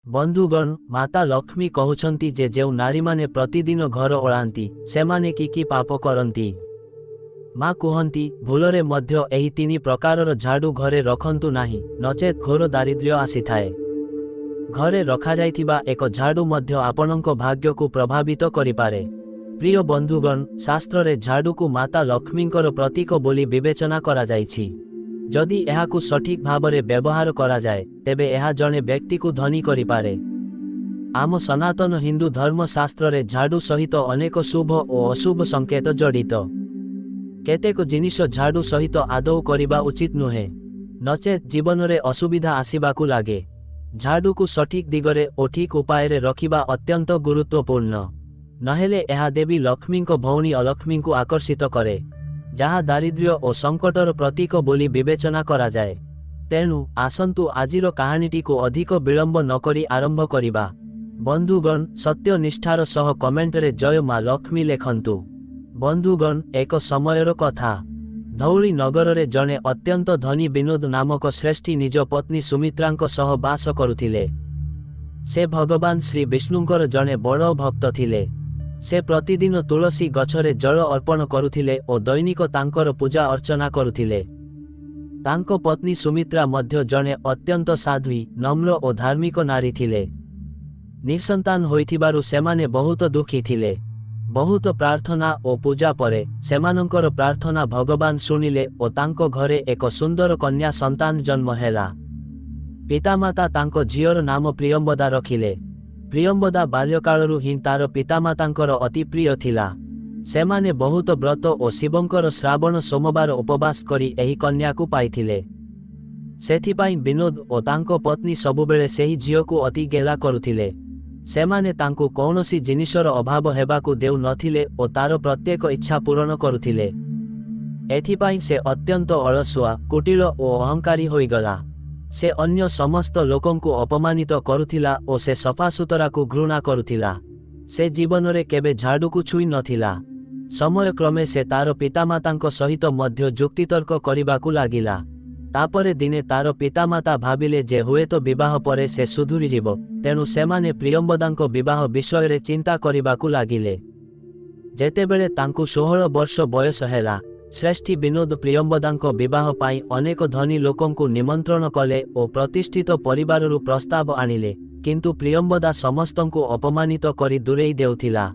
बंधुगण माता लक्ष्मी कहउछंती जे जेउ नारी माने प्रतिदिन घर ओळांती सेमाने की पाप करंती। माँ कहती भूलरे मध्य एही तीन प्रकारर झाड़ू घरे रखंतु नाही नचेत घोर दारिद्र्य आसीथाए। घरे रखा जाइथिबा एक झाड़ू मध्य आपणक भाग्य को प्रभावित करिपारे। प्रिय बंधुगण शास्त्र रे झाड़ू को माता लक्ष्मींकर प्रतीक बोली विवेचना करा जाइछि। जदि एहाकु सठिक भावरे व्यवहार करा जाए तेबे एहा जणे व्यक्ति को धनी करिपारे। आम सनातन हिंदू धर्म शास्त्र रे झाड़ू सहित अनेक शुभ और अशुभ संकेत जड़ित। केतेक जिनिष झाड़ू सहित आदौ करिबा उचित नुहे नचेत जीवन रे असुविधा आसीबाकू लागे। झाड़ू को सठिक दिगरे और ठीक उपाय रे रखिबा अत्यंत गुरुत्वपूर्ण। नहेले एहा देवी लक्ष्मी को भौणी अलक्ष्मी को आकर्षित करे जहाँ दारिद्र्य और संकटर प्रतीक बोली विवेचना करा जाए। तेणु आसंतु आजिर कहानीटी को अधिक विलंब नकरी आरंभ करिबा। बंधुगण सत्य निष्ठार सह कमेंट रे जय माँ लक्ष्मी लेखंतु। बंधुगण एक समयर कथा धौली नगर रे जणे अत्यंत धनी विनोद नामक श्रेष्ठी निज पत्नी सुमित्रांक सह बास करुथिले। से भगवान श्री विष्णुंकर जणे बड़ भक्त थिले। से प्रतिदिन तुलसी गछरे जल अर्पण करुथिले और दैनिक तांकर पूजा अर्चना करुथिले। तांको पत्नी सुमित्रा मध्य जणे अत्यंत साध्वी नम्र और धार्मिक नारी थिले। निसंतान होइथिबारु सेमाने बहुत दुखी थिले। बहुत प्रार्थना और पूजा परे सेमानंकर प्रार्थना भगवान सुनिले और तांको घरे एक सुंदर कन्या संतान जन्म हेला। पितामाता तांको झियर नाम प्रियंबदा रखिले। प्रियंबदा बाल्यकालरु ही तार पितामातांकर अति प्रिय थिला। सेमाने बहुत व्रत और शिवंकर श्रावण सोमवार उपवास करी एही कन्या को पाइथिले। सेथिपाई विनोद और तांको पत्नी सबुबेले सेही झियकु अति गेला करुथिले। सेमाने तांकु कौनसी जिनिषर अभाव हेबाकु देउ नथिले और तार प्रत्येक इच्छा पूरण करुथिले। एथिपाई से अत्यंत अलसुआ कुटिल और अहंकारी होइगला। से अन्य समस्त लोकंकु अपमानित करुथिला और से सफासुतरा को घृणा करुथिला। से जीवन रे केबे झाड़ू को छुई नथिला। समय क्रमे से तार पितामातांको सहित मध्य जुक्तितर्क करिबाकू लागिला। तापरे दिने तार पितामाता भाबिले जे हुएतो विवाह परे से सुधुरी जीव। तेणु सेमाने प्रियंबदांको विवाह विषय रे चिंता करिबाकू लागिले। जेतेबेले तांकु 16 वर्ष बयस हेला श्रेष्ठी विनोद प्रियंबदांको विवाह पाई अनेक धनी लोकंकु निमंत्रण कले और प्रतिष्ठित परिवाररु प्रस्ताव आनिले। किंतु प्रियंबदा समस्तंकु अपमानित करी दूरेई देउथिला।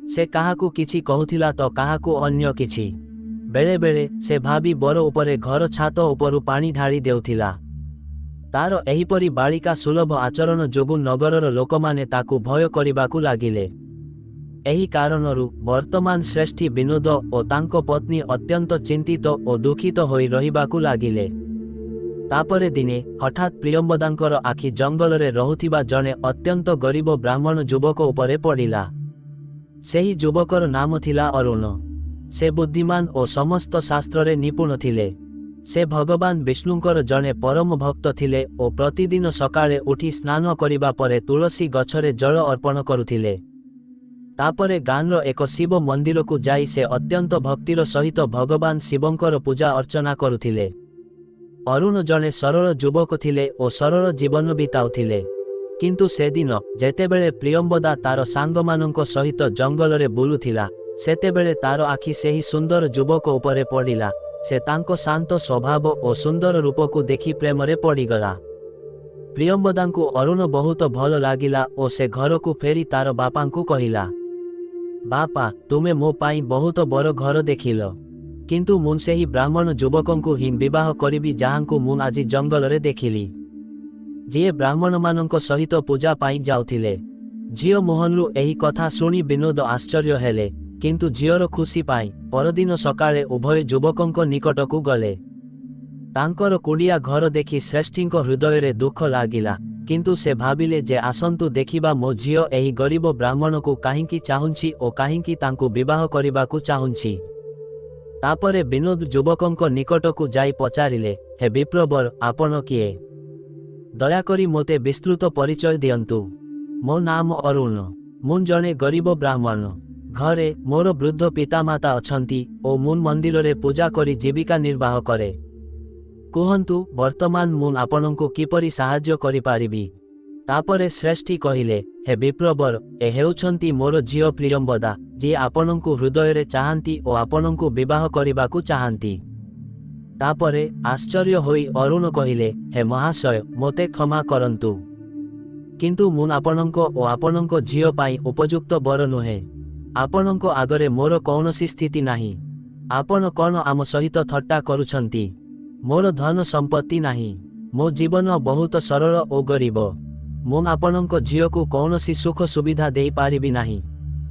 से काहाकू किछि कहूथिला तो काहाकू अन्य किछि। बेले बेले से भाभी बर उपरे घर छात उपरु पानी ढाली देउथिला। तार एहिपरि बालिका सुलभ आचरण जोगु नगरर लोकमाने ताकू भय करिबाकू लागिले। एही कारणरु वर्तमान श्रेष्ठी विनोद और तांको पत्नी अत्यंत चिंतित और दुखित होई रहिबाकू लागिले। तापरे दिने हठात प्रियंबदांकर आखि जंगल रे रहुथिबा जणे अत्यंत गरीब ब्राह्मण युवक उपरे पड़िला। सेही युवकर नाम थिला अरुण। से बुद्धिमान और समस्त शास्त्र रे निपुण थिले। से भगवान विष्णुंकर जणे परम भक्त थिले और प्रतिदिन सकाळे उठी स्नान करिबा परे तुलसी गछरे जल अर्पण करुथिले। तापरे गानर एक शिव मंदिर को जाई से अत्यंत भक्तिर सहित भगवान शिवंकर पूजा अर्चना करुथिले। अरुण जणे सरल युवक थिले और सरल जीवन बिताउथिले। किंतु से दिन जेतेबेले प्रियंबदा तार सांगमानंक सहित जंगल रे बुलुथिला सेतेबेले तार आखि सेही सुंदर युवक उपरे पड़िला। से तांको शांत स्वभाव और सुंदर रूप को देखि प्रेम रे पड़ीगला। प्रियंबदांकु अरुण बहुत भल लागिला और से घर को फेरी तार बापांकु कहिला, बापा तुमे मो पाई बहुत बड़ घर देखिल। किंतु मुन सेही ब्राह्मण युवकंकु ही विवाह करिबी जहांकु मुन आजी जंगल रे देखिली। जे ब्राह्मण मानंक सहित पूजा पाई जाउथिले। झियो मोहनरु एही कथा सुनी विनोद आश्चर्य हेले। किंतु झियोर खुशी पाई परदिन सकाळे उभय युवकंक निकटकु गले। तांकर कुड़िया घर देखि श्रेष्ठींक हृदय रे दुख लागिला। किंतु से भाबिले जे आसंतु देखिबा मो झियो एही गरीब ब्राह्मण को काहींकी चाहुंची और काहींकी तांकु विवाह करिबाकू चाहुंची। तापरे विनोद युवकंक निकटकु जाई पचारिले, हे विप्रवर आपण किए? दयाकरी मोते विस्तृत परिचय दियंतु। मो नाम अरुण। मुन जणे गरीब ब्राह्मण। घरे मोर वृद्ध पितामाता अछंती और मुन मंदिर रे पूजा करी जीविका निर्वाह करे। कुहंतु वर्तमान मुन आपनंकु किपरि साहाय्य करि पारिबी? तापरे श्रेष्ठी कहिले, हे विप्रवर, ए हेउछन्ति मोर झियो प्रियंवदा, जी आपनंकु हृदय चाहती और आपनंकु विवाह करने चाहती। तापरे आश्चर्य होई अरुण कहिले, हे महाशय, मोते क्षमा करंतु, किंतु मुन आपनंको और आपनंको झियो पाई उपयुक्त बर नुहे। आपनंको आगरे मोर कौनसी स्थिति नाही। आपण कौन आम सहित थट्टा करुछंती? मोर धन संपत्ति नाही, मो जीवन बहुत सरल और गरीब। मु आपनंको झियो को कौनसी सुख सुविधा दे पारिबी नाही।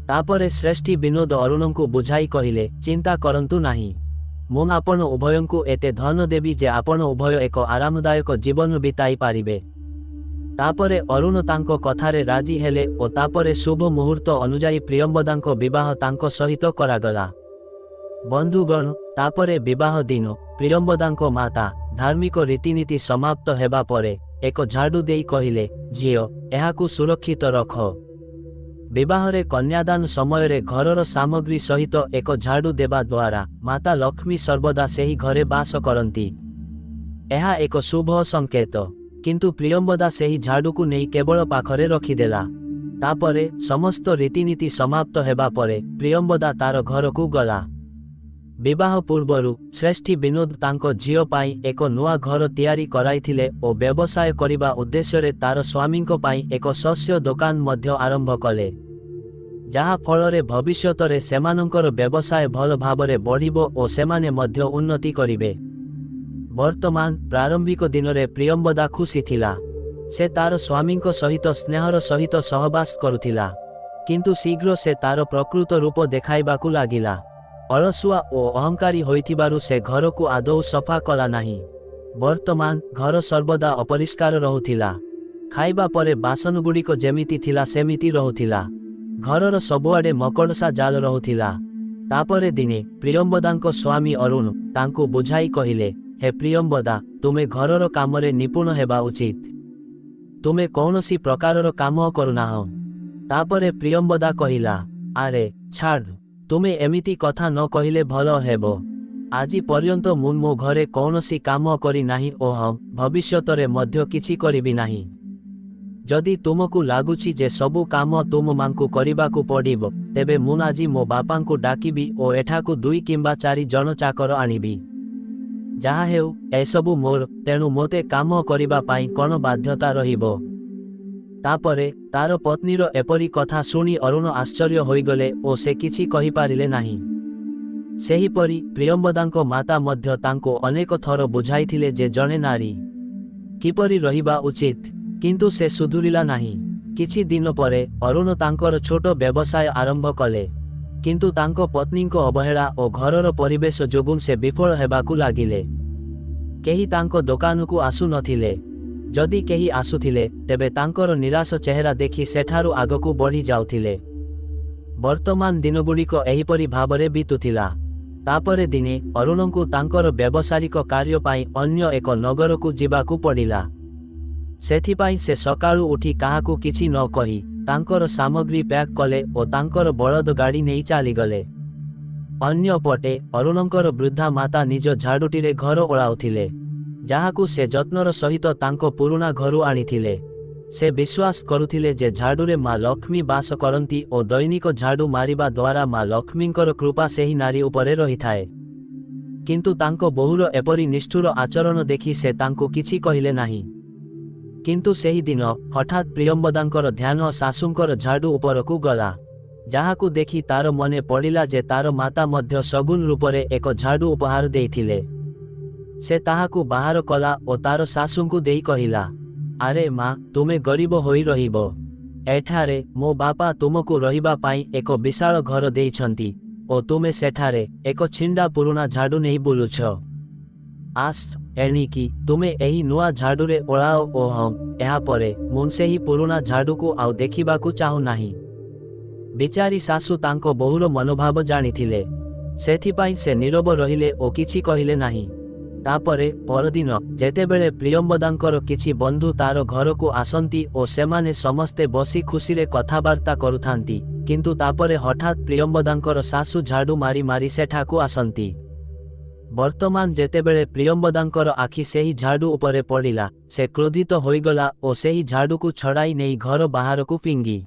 तापरे श्रेष्ठी विनोद अरुण को बुझाई कहिले, चिंता करंतु नाही, मु आपण उभयंकु एते धन देवी जे आपण उभय एक आरामदायक जीवन बिताई पारिबे। तापरे अरुण तांको कथारे राजी हेले और तापरे शुभ मुहूर्त अनुजाई प्रियंवदांको विवाह तांको सहित करागला। बंधुगण, तापरे विवाह दिन प्रियंवदांको माता धार्मिक रीतिनीति समाप्त हेबा परे एक झाड़ू देई कहिले, झियो, एहाकु सुरक्षित रख। विवाहरे कन्यादान समय घरर सामग्री सहित एक झाड़ू देवा द्वारा माता लक्ष्मी सर्वदा सेही घरे बास करती। एहा एक शुभ संकेत। किंतु प्रियंवदा सेही झाड़ू को नहीं केवल पाखरे रखिदेला। तापरे समस्त रीतिनीति समाप्त हेबा परे प्रियंवदा तार घर को गला। विवाह पूर्वरु श्रेष्ठी विनोद तांको झियो पाई एक नुआ घर तैयारी कराइथिले और व्यवसाय करिबा उद्देश्य तार स्वामींको पाई एक शस्य दुकान मध्य आरंभ कले, जहा फलरे भविष्यतरे सेमानंकर व्यवसाय भल भाबरे बढ़िबो और सेमाने मध्य उन्नति करिबे। वर्तमान प्रारंभिक दिन रे प्रियंवदा खुशी थिला। से तार स्वामींको सहित स्नेहर सहित सहवास करुथिला, किंतु शीघ्र से तार प्रकृत रूप देखाइबाकू लागिला। अलसुआ और अहंकारी होइथिबारु से घर को आदौ सफा कला नाही। वर्तमान घर सर्वदा अपरिष्कार रहुथिला। खाइबा परे बासन गुड़िक जेमिति थिला सेमिति रहुथिला। घरर सबुआडे मकड़सा जाल रहुथिला। तापरे दिने प्रियंवदांको स्वामी अरुण तांकु बुझाई कहिले, हे प्रियंवदा, तुमे घरर कामरे निपुण हेबा उचित। तुमे कौनसी प्रकारर काम करुनाह। तापरे प्रियंवदा कहिला, आरे छाड़, तुमे एमिति कथा न कहिले भल हेबो। आजि पर्यंत मु मो घरे कौनसी काम करी नाही ओ हम भविष्यतरे मध्य किछि करिबि नाही। जदि तुमको लागुछि जे सबु काम तुम मांकु करिबाकू पड़िबो, तेबे मु आजि मो बापांकु डाकिबि ओ एठाकू 2 किंबा 4 जन चाकर आनिबि। जहा हेउ एसबु मोर, तेणु मोते काम करिबा पाई कोन बाध्यता रहिबो। तापरे तार पत्नीर एपरी कथा शुणी अरुण आश्चर्य होइगले और से किछि कहि पारिले नाही। सेहीपरि प्रियंवदांको माता मध्य तांको अनेक थर बुझाइथिले जे जने नारी किपरि रहिबा उचित, किंतु से सुधुरिला नाही। किछि दिन परे अरुण तांकर छोट व्यवसाय आरंभ कले, किंतु तांको पत्नीको अवहेला और घरर परिवेश जोगुं से विफल हेबाकू लागिले। केही तांको दुकानकू आसु नथिले। जदि केही आसुथिले तेबे तांकर निराश चेहरा देखि सेठारु आगकू बढ़ी जाउथिले। वर्तमान दिनगुड़िक एहिपरि भाबरे बीतुथिला। तापरे दिने अरुणंकु तांकर व्यावसायिक कार्य पाई अन्य एक नगरकू जिबाकू पड़िला। सेथिपाई से सकाळु उठी काहाकू किछि न कहि तांकर सामग्री पैक कले और तांकर बलद गाड़ी नहीं चाली गले। अन्य पटे अरुणंकर वृद्धा माता निज झाड़ूटीरे घर ओळाउथिले, जहाकू से जत्नर सहित तांको पुरुणा घरु आनिथिले। से विश्वास करुथिले जे झाड़ूरे माँ लक्ष्मी बास करती और दैनिक झाड़ू मारिबा द्वारा माँ लक्ष्मींकर कृपा सेही नारी उपरे रहिथाए। किंतु तांको बहुर एपरी निष्ठुर आचरण देखि से तांको किछि कहिले नाही। किंतु सेही दिन हठात प्रियंवदांकर ध्यान सासुंकर झाड़ू उपरकू गला, जहाकू देखि तार मने पड़िला जे तार माता मध्य सगुन रूपरे एक झाड़ू उपहार देइथिले। से ताहाकू बाहर कला और तार सासुंकू देई कहिला, आरे माँ, तुमे गरीब होई रहिबो। एठारे मो बापा तुमको रहिबा पाई एक विशाल घर देइछंती और तुमे सेठारे एक छिंडा पुरुणा झाड़ू नहीं बुलुछ। आस एणिकी तुमे एही नुआ झाड़ूरे ओळाओ ओ हम एहा परे मुनसे ही पुरुणा झाड़ू को आउ देखिबाकू चाहू नाही। बिचारी सासु तांको बहुर मनोभाव जानिथिले, सेथिपाई से नीरव रहिले ओ किछि कहिले नाही। तापरे परदिन जेतेबेले प्रियंवदांकर किछि बंधु तार घर को आसंती और सेमाने समस्ते बसी खुशी रे कथाबार्ता करुथांती, किंतु तापरे हठात प्रियंवदांकर सासु झाड़ू मारी मारी सेठाकू आसंती। ବର୍ତ୍ତମାନ ଯେତେବେଳେ ପ୍ରିୟମ୍ବଦାଙ୍କର ଆଖି ସେହି ଝାଡ଼ୁ ଉପରେ ପଡ଼ିଲା, ସେ କ୍ରୋଧିତ ହୋଇଗଲା ଓ ସେହି ଝାଡ଼ୁକୁ ଛଡ଼ାଇ ନେଇ ଘର ବାହାରକୁ ଫିଙ୍ଗି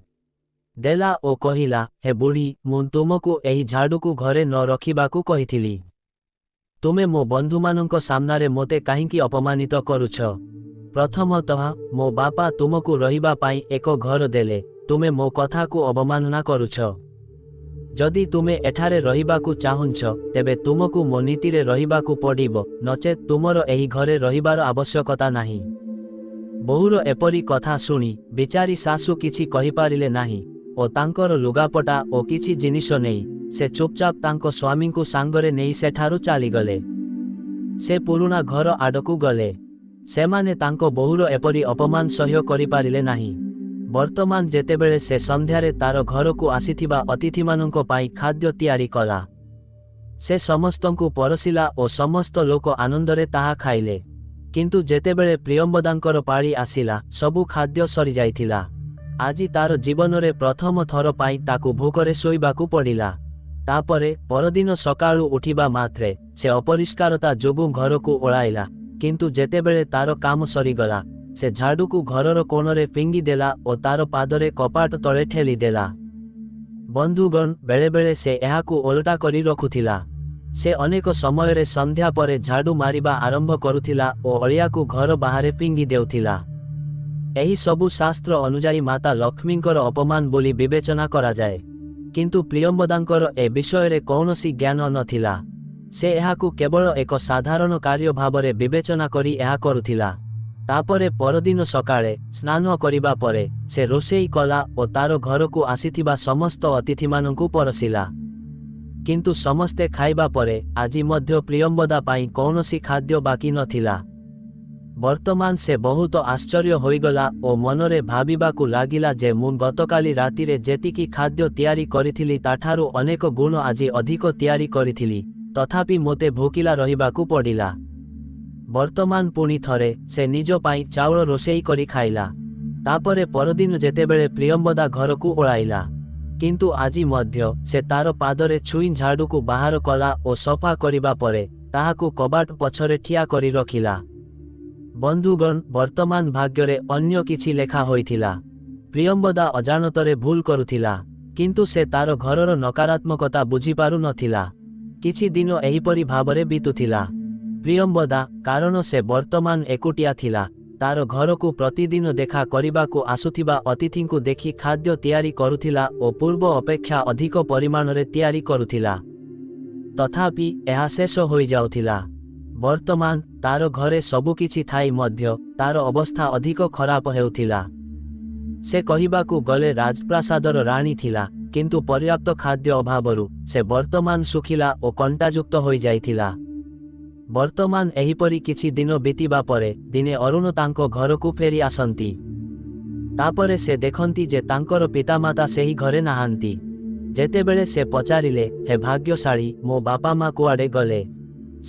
ଦେଲା ଓ କହିଲା, ହେ ବୁଢ଼ୀ, ମୁଁ ତୁମକୁ ଏହି ଝାଡ଼ୁକୁ ଘରେ ନ ରଖିବାକୁ କହିଥିଲି। ତୁମେ ମୋ ବନ୍ଧୁମାନଙ୍କ ସାମ୍ନାରେ ମୋତେ କାହିଁକି ଅପମାନିତ କରୁଛ? ପ୍ରଥମତଃ ମୋ ବାପା ତୁମକୁ ରହିବା ପାଇଁ ଏକ ଘର ଦେଲେ, ତୁମେ ମୋ କଥାକୁ ଅବମାନନା କରୁଛ। ଯଦି ତୁମେ ଏଠାରେ ରହିବାକୁ ଚାହୁଁଛ, ତେବେ ତୁମକୁ ମୋ ନୀତିରେ ରହିବାକୁ ପଡ଼ିବ, ନଚେତ୍ ତୁମର ଏହି ଘରେ ରହିବାର ଆବଶ୍ୟକତା ନାହିଁ। ବୋହୂର ଏପରି କଥା ଶୁଣି ବିଚାରୀ ଶାଶୁ କିଛି କହିପାରିଲେ ନାହିଁ ଓ ତାଙ୍କର ଲୁଗାପଟା ଓ କିଛି ଜିନିଷ ନେଇ ସେ ଚୁପଚାପ ତାଙ୍କ ସ୍ୱାମୀଙ୍କୁ ସାଙ୍ଗରେ ନେଇ ସେଠାରୁ ଚାଲିଗଲେ। ସେ ପୁରୁଣା ଘର ଆଡ଼କୁ ଗଲେ। ସେମାନେ ତାଙ୍କ ବୋହୂର ଏପରି ଅପମାନ ସହ୍ୟ କରିପାରିଲେ ନାହିଁ। ବର୍ତ୍ତମାନ ଯେତେବେଳେ ସେ ସନ୍ଧ୍ୟାରେ ତାର ଘରକୁ ଆସିଥିବା ଅତିଥିମାନଙ୍କ ପାଇଁ ଖାଦ୍ୟ ତିଆରି କଲା, ସେ ସମସ୍ତଙ୍କୁ ପରସିଲା ଓ ସମସ୍ତ ଲୋକ ଆନନ୍ଦରେ ତାହା ଖାଇଲେ। କିନ୍ତୁ ଯେତେବେଳେ ପ୍ରିୟମ୍ବଦାଙ୍କର ପାଳି ଆସିଲା, ସବୁ ଖାଦ୍ୟ ସରିଯାଇଥିଲା। ଆଜି ତାର ଜୀବନରେ ପ୍ରଥମ ଥର ପାଇଁ ତାକୁ ଭୋକରେ ଶୋଇବାକୁ ପଡ଼ିଲା। ତାପରେ ପରଦିନ ସକାଳୁ ଉଠିବା ମାତ୍ରେ ସେ ଅପରିଷ୍କାରତା ଯୋଗୁଁ ଘରକୁ ଓଳାଇଲା, କିନ୍ତୁ ଯେତେବେଳେ ତାର କାମ ସରିଗଲା, ସେ ଝାଡ଼ୁକୁ ଘରର କୋଣରେ ଫିଙ୍ଗି ଦେଲା ଓ ତାର ପାଦରେ କପାଟ ତଳେ ଠେଲି ଦେଲା। ବନ୍ଧୁଗଣ, ବେଳେବେଳେ ସେ ଏହାକୁ ଓଲଟା କରି ରଖୁଥିଲା। ସେ ଅନେକ ସମୟରେ ସନ୍ଧ୍ୟା ପରେ ଝାଡ଼ୁ ମାରିବା ଆରମ୍ଭ କରୁଥିଲା ଓ ଅଳିଆକୁ ଘର ବାହାରେ ଫିଙ୍ଗି ଦେଉଥିଲା। ଏହି ସବୁ ଶାସ୍ତ୍ର ଅନୁଯାୟୀ ମାତା ଲକ୍ଷ୍ମୀଙ୍କର ଅପମାନ ବୋଲି ବିବେଚନା କରାଯାଏ। କିନ୍ତୁ ପ୍ରିୟମ୍ବଦାଙ୍କର ଏ ବିଷୟରେ କୌଣସି ଜ୍ଞାନ ନଥିଲା। ସେ ଏହାକୁ କେବଳ ଏକ ସାଧାରଣ କାର୍ଯ୍ୟ ଭାବରେ ବିବେଚନା କରି ଏହା କରୁଥିଲା। ତାପରେ ପରଦିନ ସକାଳେ ସ୍ନାନ କରିବା ପରେ ସେ ରୋଷେଇ କଲା ଓ ତାର ଘରକୁ ଆସିଥିବା ସମସ୍ତ ଅତିଥିମାନଙ୍କୁ ପରସିଲା। କିନ୍ତୁ ସମସ୍ତେ ଖାଇବା ପରେ ଆଜି ମଧ୍ୟ ପ୍ରିୟମ୍ବଦା ପାଇଁ କୌଣସି ଖାଦ୍ୟ ବାକି ନଥିଲା। ବର୍ତ୍ତମାନ ସେ ବହୁତ ଆଶ୍ଚର୍ଯ୍ୟ ହୋଇଗଲା ଓ ମନରେ ଭାବିବାକୁ ଲାଗିଲା ଯେ ମୁଁ ଗତକାଲି ରାତିରେ ଯେତିକି ଖାଦ୍ୟ ତିଆରି କରିଥିଲି ତାଠାରୁ ଅନେକ ଗୁଣ ଆଜି ଅଧିକ ତିଆରି କରିଥିଲି, ତଥାପି ମୋତେ ଭୋକିଲା ରହିବାକୁ ପଡ଼ିଲା। ବର୍ତ୍ତମାନ ପୁଣି ଥରେ ସେ ନିଜ ପାଇଁ ଚାଉଳ ରୋଷେଇ କରି ଖାଇଲା। ତାପରେ ପରଦିନ ଯେତେବେଳେ ପ୍ରିୟମ୍ବଦା ଘରକୁ ଓଳାଇଲା, କିନ୍ତୁ ଆଜି ମଧ୍ୟ ସେ ତାର ପାଦରେ ଛୁଇଁ ଝାଡ଼ୁକୁ ବାହାର କଲା ଓ ସଫା କରିବା ପରେ ତାହାକୁ କବାଟ ପଛରେ ଠିଆ କରି ରଖିଲା। ବନ୍ଧୁଗଣ, ବର୍ତ୍ତମାନ ଭାଗ୍ୟରେ ଅନ୍ୟ କିଛି ଲେଖା ହୋଇଥିଲା। ପ୍ରିୟମ୍ବଦା ଅଜାଣତରେ ଭୁଲ କରୁଥିଲା, କିନ୍ତୁ ସେ ତାର ଘରର ନକାରାତ୍ମକତା ବୁଝିପାରୁ ନଥିଲା। କିଛି ଦିନ ଏହିପରି ଭାବରେ ବିତୁଥିଲା। ପ୍ରିୟମ୍ବଦା, କାରଣ ସେ ବର୍ତ୍ତମାନ ଏକୁଟିଆ ଥିଲା, ତାର ଘରକୁ ପ୍ରତିଦିନ ଦେଖା କରିବାକୁ ଆସୁଥିବା ଅତିଥିଙ୍କୁ ଦେଖି ଖାଦ୍ୟ ତିଆରି କରୁଥିଲା ଓ ପୂର୍ବ ଅପେକ୍ଷା ଅଧିକ ପରିମାଣରେ ତିଆରି କରୁଥିଲା। ତଥାପି ଏହା ଶେଷ ହୋଇଯାଉଥିଲା। ବର୍ତ୍ତମାନ ତାର ଘରେ ସବୁକିଛି ଥାଇ ମଧ୍ୟ ତାର ଅବସ୍ଥା ଅଧିକ ଖରାପ ହେଉଥିଲା। ସେ କହିବାକୁ ଗଲେ ରାଜପ୍ରାସାଦର ରାଣୀ ଥିଲା, କିନ୍ତୁ ପର୍ଯ୍ୟାପ୍ତ ଖାଦ୍ୟ ଅଭାବରୁ ସେ ବର୍ତ୍ତମାନ ଶୁଖିଲା ଓ କଣ୍ଟାଯୁକ୍ତ ହୋଇଯାଇଥିଲା। ବର୍ତ୍ତମାନ ଏହିପରି କିଛି ଦିନ ବିତିବା ପରେ ଦିନେ ଅରୁଣ ତାଙ୍କ ଘରକୁ ଫେରି ଆସନ୍ତି। ତାପରେ ସେ ଦେଖନ୍ତି ଯେ ତାଙ୍କର ପିତାମାତା ସେହି ଘରେ ନାହାନ୍ତି। ଯେତେବେଳେ ସେ ପଚାରିଲେ, ହେ ଭାଗ୍ୟଶାଳୀ, ମୋ ବାପା ମା କୁଆଡ଼େ ଗଲେ?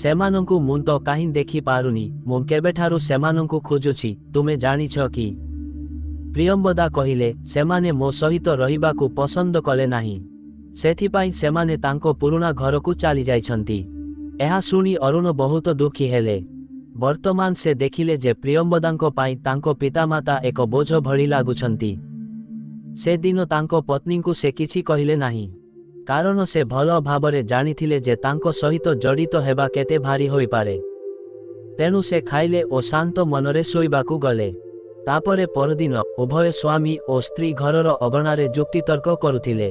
ସେମାନଙ୍କୁ ମୁଁ ତ କାହିଁ ଦେଖିପାରୁନି, ମୁଁ କେବେଠାରୁ ସେମାନଙ୍କୁ ଖୋଜୁଛି, ତୁମେ ଜାଣିଛ କି? ପ୍ରିୟମ୍ବଦା କହିଲେ, ସେମାନେ ମୋ ସହିତ ରହିବାକୁ ପସନ୍ଦ କଲେ ନାହିଁ। ସେଥିପାଇଁ ସେମାନେ ତାଙ୍କ ପୁରୁଣା ଘରକୁ ଚାଲିଯାଇଛନ୍ତି। ଏହା ଶୁଣି ଅରୁଣ ବହୁତ ଦୁଃଖୀ ହେଲେ। ବର୍ତ୍ତମାନ ସେ ଦେଖିଲେ ଯେ ପ୍ରିୟମ୍ବଦାଙ୍କ ପାଇଁ ତାଙ୍କ ପିତାମାତା ଏକ ବୋଝ ଭଳି ଲାଗୁଛନ୍ତି। ସେଦିନ ତାଙ୍କ ପତ୍ନୀଙ୍କୁ ସେ କିଛି କହିଲେ ନାହିଁ, କାରଣ ସେ ଭଲ ଭାବରେ ଜାଣିଥିଲେ ଯେ ତାଙ୍କ ସହିତ ଜଡ଼ିତ ହେବା କେତେ ଭାରି ହୋଇପାରେ। ତେଣୁ ସେ ଖାଇଲେ ଓ ଶାନ୍ତ ମନରେ ଶୋଇବାକୁ ଗଲେ। ତାପରେ ପରଦିନ ଉଭୟ ସ୍ୱାମୀ ଓ ସ୍ତ୍ରୀ ଘରର ଅଗଣାରେ ଯୁକ୍ତିତର୍କ କରୁଥିଲେ।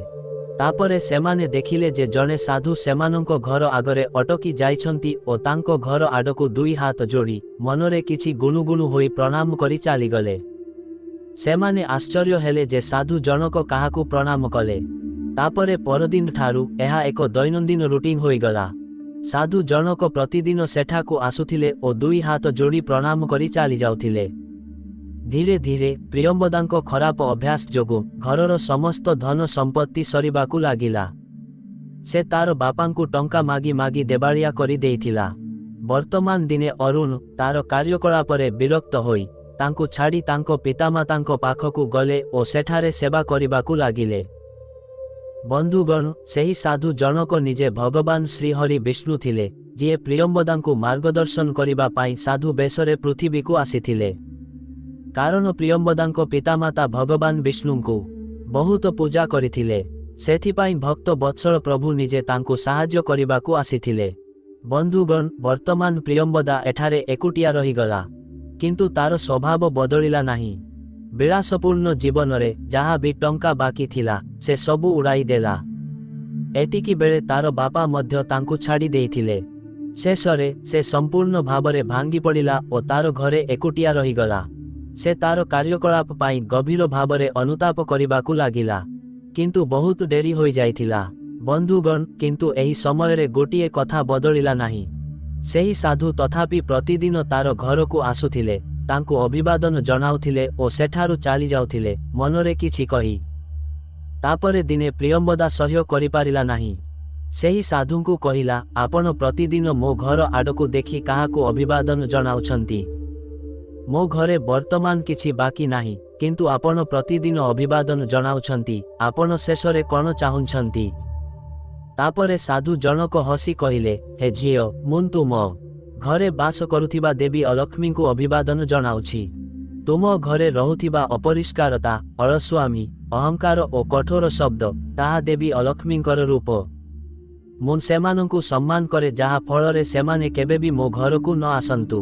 ତାପରେ ସେମାନେ ଦେଖିଲେ ଯେ ଜଣେ ସାଧୁ ସେମାନଙ୍କ ଘର ଆଗରେ ଅଟକି ଯାଇଛନ୍ତି ଓ ତାଙ୍କ ଘର ଆଡ଼କୁ ଦୁଇ ହାତ ଯୋଡ଼ି ମନରେ କିଛି ଗୁଣୁଗୁଣୁ ହୋଇ ପ୍ରଣାମ କରି ଚାଲିଗଲେ। ସେମାନେ ଆଶ୍ଚର୍ଯ୍ୟ ହେଲେ ଯେ ସାଧୁ ଜଣକ କାହାକୁ ପ୍ରଣାମ କଲେ। ତାପରେ ପରଦିନ ଠାରୁ ଏହା ଏକ ଦୈନନ୍ଦିନ ରୁଟିନ୍ ହୋଇଗଲା। ସାଧୁ ଜଣକ ପ୍ରତିଦିନ ସେଠାକୁ ଆସୁଥିଲେ ଓ ଦୁଇ ହାତ ଯୋଡ଼ି ପ୍ରଣାମ କରି ଚାଲିଯାଉଥିଲେ। ଧୀରେ ଧୀରେ ପ୍ରିୟମ୍ବଦାଙ୍କ ଖରାପ ଅଭ୍ୟାସ ଯୋଗୁଁ ଘରର ସମସ୍ତ ଧନ ସମ୍ପତ୍ତି ସରିବାକୁ ଲାଗିଲା। ସେ ତାର ବାପାଙ୍କୁ ଟଙ୍କା ମାଗି ମାଗି ଦେବାଳିଆ କରି ଦେଇଥିଲା। ବର୍ତ୍ତମାନ ଦିନେ ଅରୁଣ ତାର କାର୍ଯ୍ୟକଳାପରେ ବିରକ୍ତ ହୋଇ ତାଙ୍କୁ ଛାଡ଼ି ତାଙ୍କ ପିତାମାତାଙ୍କ ପାଖକୁ ଗଲେ ଓ ସେଠାରେ ସେବା କରିବାକୁ ଲାଗିଲେ। ବନ୍ଧୁଗଣ, ସେହି ସାଧୁ ଜଣକ ନିଜେ ଭଗବାନ ଶ୍ରୀହରି ବିଷ୍ଣୁ ଥିଲେ, ଯିଏ ପ୍ରିୟମ୍ବଦାଙ୍କୁ ମାର୍ଗଦର୍ଶନ କରିବା ପାଇଁ ସାଧୁ ବେଶରେ ପୃଥିବୀକୁ ଆସିଥିଲେ। କାରଣ ପ୍ରିୟମ୍ବଦାଙ୍କ ପିତାମାତା ଭଗବାନ ବିଷ୍ଣୁଙ୍କୁ ବହୁତ ପୂଜା କରିଥିଲେ। ସେଥିପାଇଁ ଭକ୍ତ ବତ୍ସଳ ପ୍ରଭୁ ନିଜେ ତାଙ୍କୁ ସାହାଯ୍ୟ କରିବାକୁ ଆସିଥିଲେ। ବନ୍ଧୁଗଣ, ବର୍ତ୍ତମାନ ପ୍ରିୟମ୍ବଦା ଏଠାରେ ଏକୁଟିଆ ରହିଗଲା, କିନ୍ତୁ ତାର ସ୍ୱଭାବ ବଦଳିଲା ନାହିଁ। ବିଳାସପୂର୍ଣ୍ଣ ଜୀବନରେ ଯାହା ବି ଟଙ୍କା ବାକି ଥିଲା ସେ ସବୁ ଉଡ଼ାଇ ଦେଲା। ଏତିକି ବେଳେ ତାର ବାପା ମଧ୍ୟ ତାଙ୍କୁ ଛାଡ଼ି ଦେଇଥିଲେ। ଶେଷରେ ସେ ସମ୍ପୂର୍ଣ୍ଣ ଭାବରେ ଭାଙ୍ଗି ପଡ଼ିଲା ଓ ତାର ଘରେ ଏକୁଟିଆ ରହିଗଲା। ସେ ତାର କାର୍ଯ୍ୟକଳାପ ପାଇଁ ଗଭୀର ଭାବରେ ଅନୁତାପ କରିବାକୁ ଲାଗିଲା, କିନ୍ତୁ ବହୁତ ଡେରି ହୋଇଯାଇଥିଲା। ବନ୍ଧୁଗଣ, କିନ୍ତୁ ଏହି ସମୟରେ ଗୋଟିଏ କଥା ବଦଳିଲା ନାହିଁ। ସେହି ସାଧୁ ତଥାପି ପ୍ରତିଦିନ ତାର ଘରକୁ ଆସୁଥିଲେ, ତାଙ୍କୁ ଅଭିବାଦନ ଜଣାଉଥିଲେ ଓ ସେଠାରୁ ଚାଲି ଯାଉଥିଲେ, ମନରେ କିଛି କହି। ତାପରେ ଦିନେ ପ୍ରିୟମ୍ବଦା ସହ୍ୟ କରିପାରିଲା ନାହିଁ। ସେହି ସାଧୁଙ୍କୁ କହିଲା, ଆପଣ ପ୍ରତିଦିନ ମୋ ଘର ଆଡ଼କୁ ଦେଖି କାହାକୁ ଅଭିବାଦନ ଜଣାଉଛନ୍ତି? ମୋ ଘରେ ବର୍ତ୍ତମାନ କିଛି ବାକି ନାହିଁ, କିନ୍ତୁ ଆପଣ ପ୍ରତିଦିନ ଅଭିବାଦନ ଜଣାଉଛନ୍ତି। ଆପଣ ଶେଷରେ କ'ଣ ଚାହୁଁଛନ୍ତି? ତାପରେ ସାଧୁ ଜଣକ ହସି କହିଲେ, ହେ ଝିଅ, ମୁଁ ତୁମ ଘରେ ବାସ କରୁଥିବା ଦେବୀ ଅଲକ୍ଷ୍ମୀଙ୍କୁ ଅଭିବାଦନ ଜଣାଉଛି। ତୁମ ଘରେ ରହୁଥିବା ଅପରିଷ୍କାରତା, ଅଳସୁଆମୀ, ଅହଙ୍କାର ଓ କଠୋର ଶବ୍ଦ, ତାହା ଦେବୀ ଅଲକ୍ଷ୍ମୀଙ୍କର ରୂପ। ମୁଁ ସେମାନଙ୍କୁ ସମ୍ମାନ କରେ, ଯାହା ଫଳରେ ସେମାନେ କେବେ ବି ମୋ ଘରକୁ ନ ଆସନ୍ତୁ।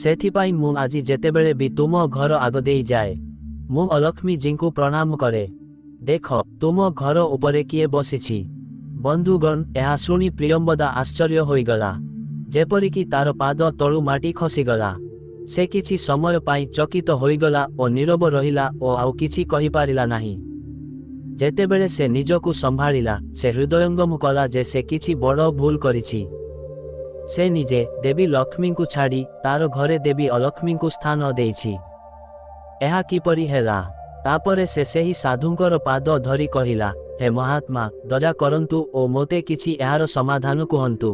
ସେଥିପାଇଁ ମୁଁ ଆଜି ଯେତେବେଳେ ବି ତୁମ ଘର ଆଗ ଦେଇ ଯାଏ, ମୁଁ ଅଲକ୍ଷ୍ମୀଜୀଙ୍କୁ ପ୍ରଣାମ କରେ। ଦେଖ, ତୁମ ଘର ଉପରେ କିଏ ବସିଛି। ବନ୍ଧୁଗଣ, ଏହା ଶୁଣି ପ୍ରିୟମ୍ବଦା ଆଶ୍ଚର୍ଯ୍ୟ ହୋଇଗଲା, ଯେପରିକି ତାର ପାଦ ତଳୁ ମାଟି ଖସିଗଲା। ସେ କିଛି ସମୟ ପାଇଁ ଚକିତ ହୋଇଗଲା ଓ ନୀରବ ରହିଲା ଓ ଆଉ କିଛି କହିପାରିଲା ନାହିଁ। ଯେତେବେଳେ ସେ ନିଜକୁ ସମ୍ଭାଳିଲା, ସେ ହୃଦୟଙ୍ଗମ କଲା ଯେ ସେ କିଛି ବଡ଼ ଭୁଲ କରିଛି। ସେ ନିଜେ ଦେବୀ ଲକ୍ଷ୍ମୀଙ୍କୁ ଛାଡ଼ି ତାର ଘରେ ଦେବୀ ଅଲକ୍ଷ୍ମୀଙ୍କୁ ସ୍ଥାନ ଦେଇଛି। ଏହା କିପରି ହେଲା? ତାପରେ ସେ ସେହି ସାଧୁଙ୍କର ପାଦ ଧରି କହିଲା, ହେ ମହାତ୍ମା, ଦୟା କରନ୍ତୁ ଓ ମୋତେ କିଛି ଏହାର ସମାଧାନ କୁହନ୍ତୁ।